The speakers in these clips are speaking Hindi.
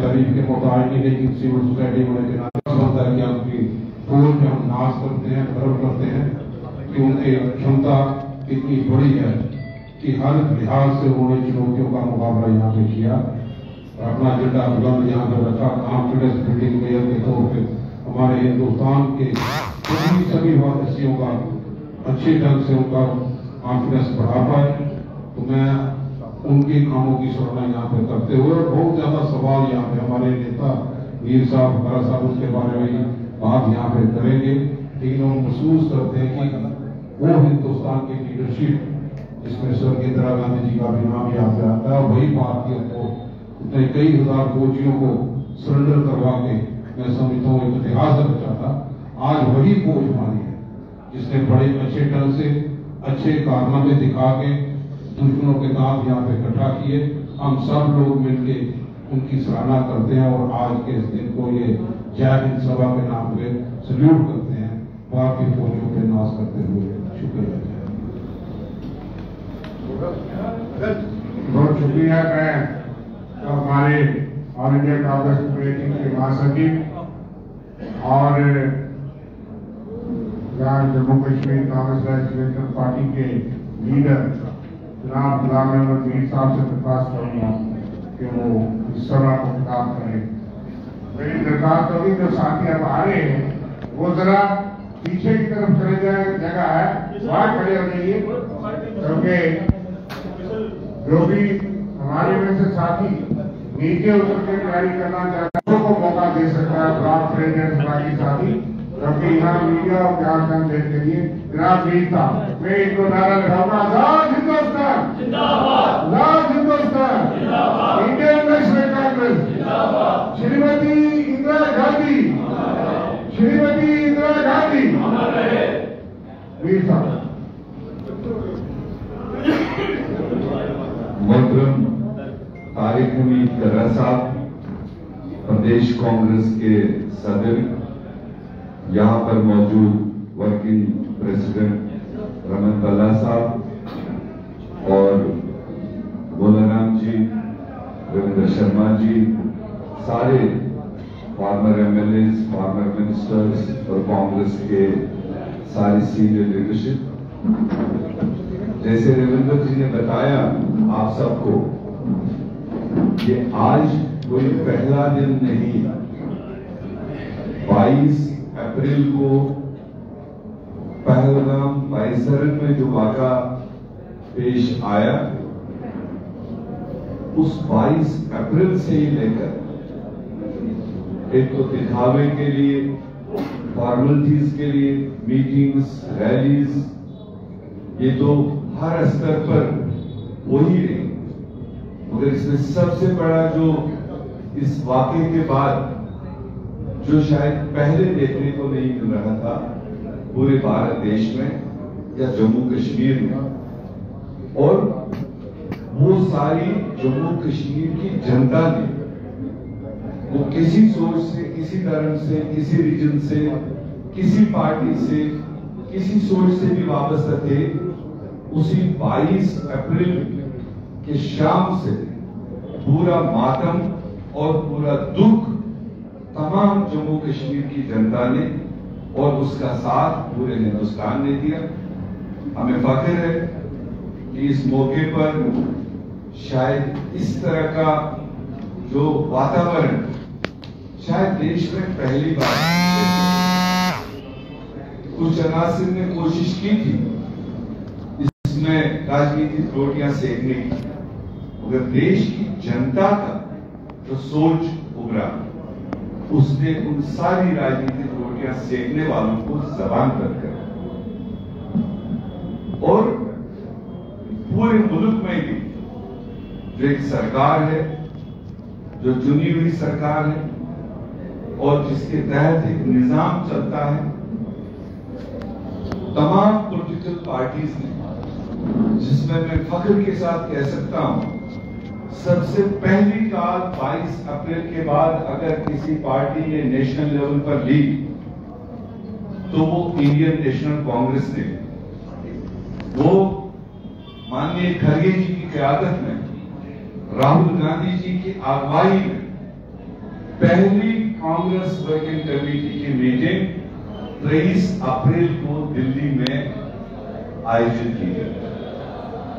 तारीफ के मुताबिक लेकिन सिविल सोसाइटी होने के नाते बनता है कि आपकी फौज में हम नाज करते हैं, गर्व करते हैं कि उनकी क्षमता इतनी बड़ी है कि हर लिहाज से उन्होंने चुनौतियों का मुकाबला यहाँ पे किया और अपना झंडा बुलंद यहाँ पे रखा। कॉन्फिडेंस बिल्डिंग मेयर के तौर पर हमारे हिंदुस्तान के सभी वासियों का अच्छे ढंग से उनका कॉन्फिडेंस बढ़ा पाए। तो मैं उनके कामों की सराहना यहाँ पे करते हुए बहुत ज्यादा सवाल यहाँ पे हमारे नेता मीर साहब बरा साहब उसके बारे में बात यहाँ पे करेंगे, लेकिन हम महसूस करते हैं कि वो हिंदुस्तान की लीडरशिप जिसमें स्वर्गीय इंदिरा गांधी जी का भी नाम यहाँ पे आता है, वही भारतीय को इतने कई हजार फौजियों को सरेंडर करवा के मैं समझता हूँ एक इतिहास रचा था। आज वही फौज हमारी है जिसने बड़े अच्छे ढंग से अच्छे कारनामे दिखा के दुश्मनों के दांत यहाँ पे इकट्ठा किए। हम सब लोग मिलके उनकी सराहना करते हैं और आज के इस दिन को ये जय हिंद सभा के नाम पे सल्यूट करते हैं, भारतीय फौजियों पे नाज करते हुए। शुक्रिया। बहुत शुक्रिया। मैं हमारे ऑल इंडिया कांग्रेस कमेटी के महासचिव और जम्मू कश्मीर कांग्रेस नेशनल पार्टी के लीडर जनाब गुलाम अहमद मीर साहब से दरख्वास्त करूंगा कि वो इस सभा को खिताब करें। मेरी दरख्वास्त होगी जो साथी अब आ रहे हैं वो जरा पीछे की तरफ चले जाए, जगह है वहां खड़े हो जाइए, क्योंकि जो भी हमारे में से साथी नीचे उतर के तैयारी करना चाहते हैं को मौका दे सकता है ब्लॉक प्रेसिडेंट बाकी साथी, क्योंकि यहाँ मीडिया और ज्ञान देने के लिए जनाब मीर साहब मैं इनको नारा लगाऊंगा, आजाद हिंदुस्तान जिंदाबाद, आजाद हिंदुस्तान जिंदाबाद, इंडियन नेशनल कांग्रेस जिंदाबाद, श्रीमती इंदिरा गांधी, श्रीमती इंदिरा गांधी मीर साहब। मोहतरम तारिक हमीद कर्रा साहब, प्रदेश कांग्रेस के सदर, यहाँ पर मौजूद वर्किंग प्रेसिडेंट रमन बल्ला साहब और बोलाराम जी, रविंद्र शर्मा जी, सारे फॉर्मर एमएलए, फॉर्मर मिनिस्टर्स और कांग्रेस के सारी सीनियर लीडरशिप, जैसे रविंद्र जी ने बताया आप सबको, ये आज कोई पहला दिन नहीं, 22 अप्रैल को पहलगाम बाईसरन में जो वाक़ा पेश आया, उस 22 अप्रैल से ही लेकर एक तो दिखावे के लिए, फॉर्मेलिटीज के लिए, मीटिंग्स, रैलीज, ये तो हर स्तर पर वही रही, मगर इसमें सबसे बड़ा जो इस वाक़े के बाद जो शायद पहले देखने को नहीं मिल रहा था पूरे भारत देश में या जम्मू कश्मीर में, और वो सारी जम्मू कश्मीर की जनता ने वो किसी सोच से, किसी धर्म से, किसी रीजन से, किसी पार्टी से, किसी सोच से भी वाबस्ता थे, उसी 22 अप्रैल के शाम से पूरा मातम और पूरा दुख तमाम जम्मू कश्मीर की जनता ने और उसका साथ पूरे हिंदुस्तान ने दिया। हमें फख्र है कि इस मौके पर शायद इस तरह का जो वातावरण शायद देश में पहली बार, कुछ अनासिर ने कोशिश की थी इसमें राजनीतिक रोटियां सेकने की, मगर देश की जनता का जो सोच उभरा, उसने उन सारी राजनीतिक रोटियां सेकने वालों को जबान पर कर, और पूरे मुल्क में भी जो एक सरकार है, जो चुनी हुई सरकार है और जिसके तहत एक निजाम चलता है, तमाम पॉलिटिकल पार्टीज ने, जिसमें मैं फख्र के साथ कह सकता हूं सबसे पहली काल 22 अप्रैल के बाद अगर किसी पार्टी ने नेशनल लेवल पर ली तो वो इंडियन नेशनल कांग्रेस ने, वो माननीय खड़गे जी की क़यादत में, राहुल गांधी जी की अगुवाई में पहली कांग्रेस वर्किंग कमेटी की मीटिंग 23 अप्रैल को दिल्ली में आयोजित की गई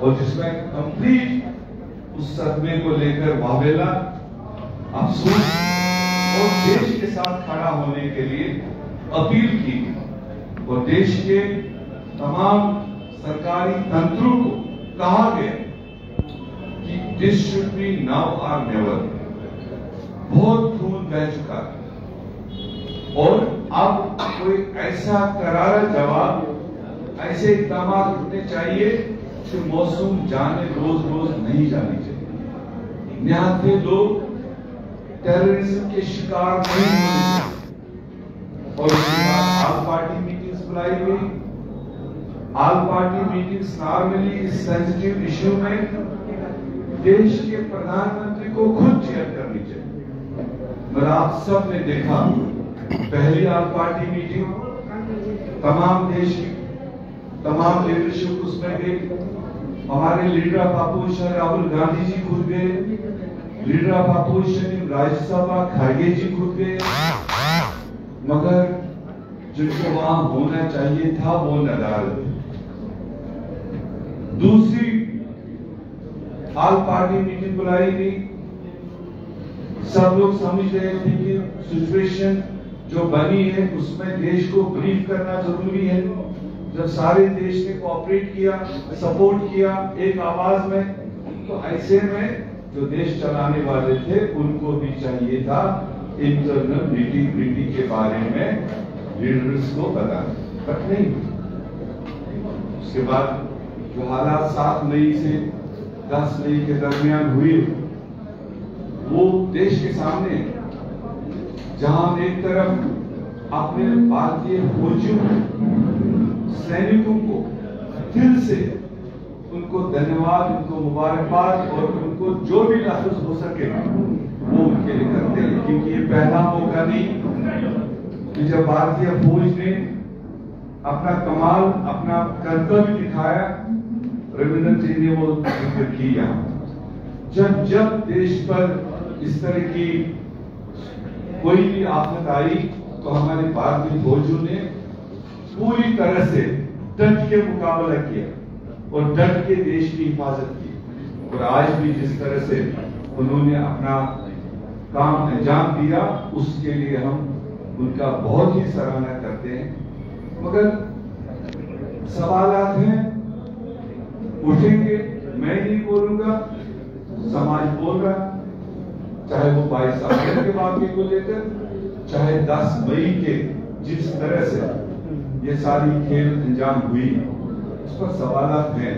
और जिसमें कंप्लीट उस सदमे को लेकर वावेला, अफसोस और देश के साथ खड़ा होने के लिए अपील की और देश के तमाम सरकारी तंत्रों को कहा गया कि दिस शुड बी नाउ और नेवर। बहुत खून बह चुका है और अब कोई ऐसा करारा जवाब, ऐसे इकदाम उठने चाहिए कि मौसम जाने रोज रोज नहीं जानी चाहिए। निहत्थे लोग टेररिज्म के शिकार नहीं होने चाहिए। और उसके बाद ऑल पार्टी मीटिंग्स बुलाई गई। ऑल पार्टी मीटिंग्स नॉर्मली इस सेंसिटिव इश्यू में देश के प्रधानमंत्री को खुद चेयर करनी चाहिए, मगर आप सब ने देखा पहली ऑल पार्टी मीटिंग तमाम देश की तमाम लीडरशिप उसमें गई। हमारे leader of opposition Rahul Gandhi ji खुद गए, leader of opposition in Rajya Sabha खड़गे जी खुद गए, मगर जिनको वहां होना चाहिए था वो नदारद थे। दूसरी ऑल पार्टी मीटिंग बुलाई गई। सब लोग समझ रहे थे कि सिचुएशन जो बनी है उसमें देश को ब्रीफ करना जरूरी है। जब सारे देश ने कोऑपरेट किया, सपोर्ट किया एक आवाज में, तो ऐसे में जो देश चलाने वाले थे उनको भी चाहिए था इंटरनल नीति के बारे में लीडर्स को बताना, बट नहीं। उसके बाद जो हालात 7 मई से 10 मई के दरमियान हुई वो देश के सामने, जहां एक तरफ अपने भारतीय फौजियों सैनिकों को दिल से उनको धन्यवाद, उनको मुबारकबाद और उनको जो भी लफ्ज हो सके वो उनके लिए करते हैं, क्योंकि ये पहला मौका नहीं कि जब भारतीय फौज ने अपना कमाल, अपना कर्तव्य दिखाया। रविंद्र जी ने वो जिक्र किया, जब देश पर इस तरह की कोई भी आफत आई तो हमारे भारतीय फौजियों ने पूरी तरह से डट के मुकाबला किया और डट के देश की हिफाजत की। और आज भी जिस तरह से उन्होंने अपना काम अंजाम दिया उसके लिए हम उनका बहुत ही सराहना करते हैं। मगर सवालात हैं, उठेंगे, मैं नहीं बोलूंगा, समाज बोल रहा, चाहे वो 22 अप्रैल के वाकये को लेकर, चाहे 10 मई के जिस तरह से ये सारी खेल अंजाम हुई उस पर सवालात हैं।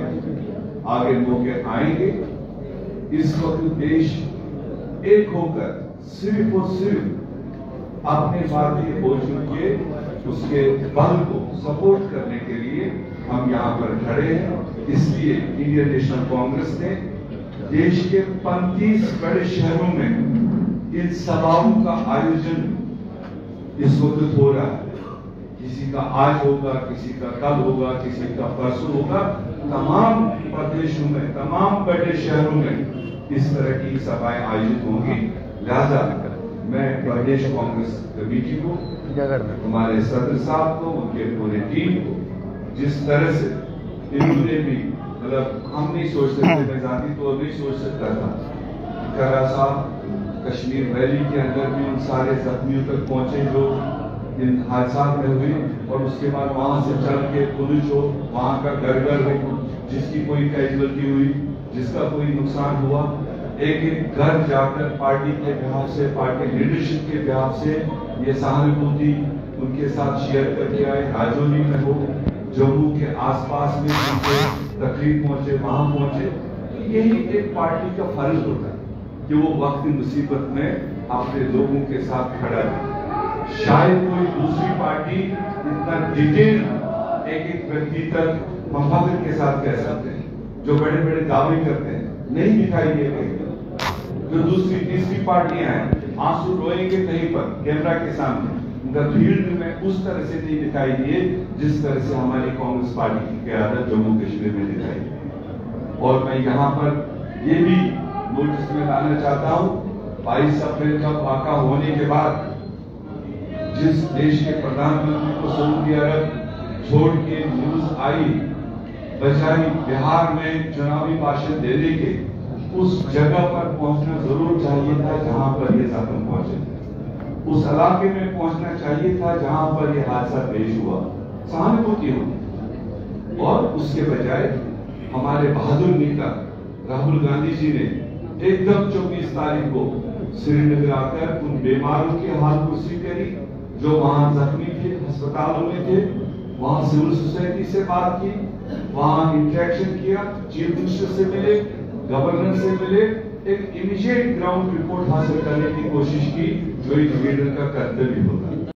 आगे मौके आएंगे। इस वक्त देश एक होकर सिर्फ और सिर्फ अपने भारतीय फौजियों के उसके बल को सपोर्ट करने के लिए हम यहाँ पर खड़े हैं। इसलिए इंडियन नेशनल कांग्रेस ने देश के 35 बड़े शहरों में इन सभाओं का आयोजन इस वक्त हो रहा है। किसी का आज होगा, किसी का कल होगा, किसी का परसों होगा। तमाम प्रदेशों में, तमाम बड़े शहरों में इस तरह की सभाएं आयोजित होंगी। लिहाजा मैं प्रदेश कांग्रेस कमेटी को, हमारे सदर साहब को, उनके पूरे टीम को, जिस तरह से इन्होंने भी, मतलब हम नहीं सोच सकते, मैं जाती तो नहीं सोच सकता था खरा साहब कश्मीर वैली के अंदर भी उन सारे जख्मियों तक पहुंचे जो इन हादसा में हुए, और उसके बाद वहां से चल के पुलिस हो, वहां का घर घर हो, जिसकी कोई कैजुअलिटी हुई, जिसका कोई नुकसान हुआ, एक एक घर जाकर पार्टी के बिहाफ से, पार्टी लीडरशिप के बिहाफ से ये सहानुभूति उनके साथ शेयर करके आए। राजौरी में हो, जम्मू के आसपास में उनके तकलीफ पहुंचे, वहां पहुंचे। यही एक पार्टी का फर्ज होता है कि वो वक्त मुसीबत में अपने लोगों के साथ खड़ा है। शायद कोई दूसरी पार्टी इतना डिटेल एक एक व्यक्ति तक मफाकत के साथ कह सकते हैं, जो बड़े बड़े दावे करते हैं, नहीं दिखाई दे रहे। जो दूसरी तीसरी पार्टियां हैं आंसू रोएंगे कहीं पर कैमरा के सामने, उनका फील्ड में उस तरह से नहीं दिखाई दिए जिस तरह से हमारी कांग्रेस पार्टी की क़यादत जम्मू कश्मीर में दिखाई दी। और मैं यहाँ पर ये भी नोटिस में लाना चाहता हूँ 22 अप्रैल का वाक़ा होने के बाद जिस देश के प्रधानमंत्री को सऊदी अरब छोड़ के न्यूज आई बजाय बिहार में चुनावी भाषण देने के, उस जगह पर पहुंचना जरूर चाहिए था जहां पर ये जख्म पहुंचे, उस इलाके में पहुंचना चाहिए था जहां पर यह हादसा पेश हुआ, सहानुभूति होती। और उसके बजाय हमारे बहादुर नेता राहुल गांधी जी ने एकदम 24 तारीख को श्रीनगर आकर उन बीमारों की हाल कुर्सी करी जो वहां जख्मी थे, अस्पतालों में थे, वहां सिविल सोसाइटी से बात की, वहां इंटरेक्शन किया, चीफ मिनिस्टर से मिले, गवर्नर से मिले, एक इमीडिएट ग्राउंड रिपोर्ट हासिल करने की कोशिश की जो एक लीडर का कर्तव्य होता है।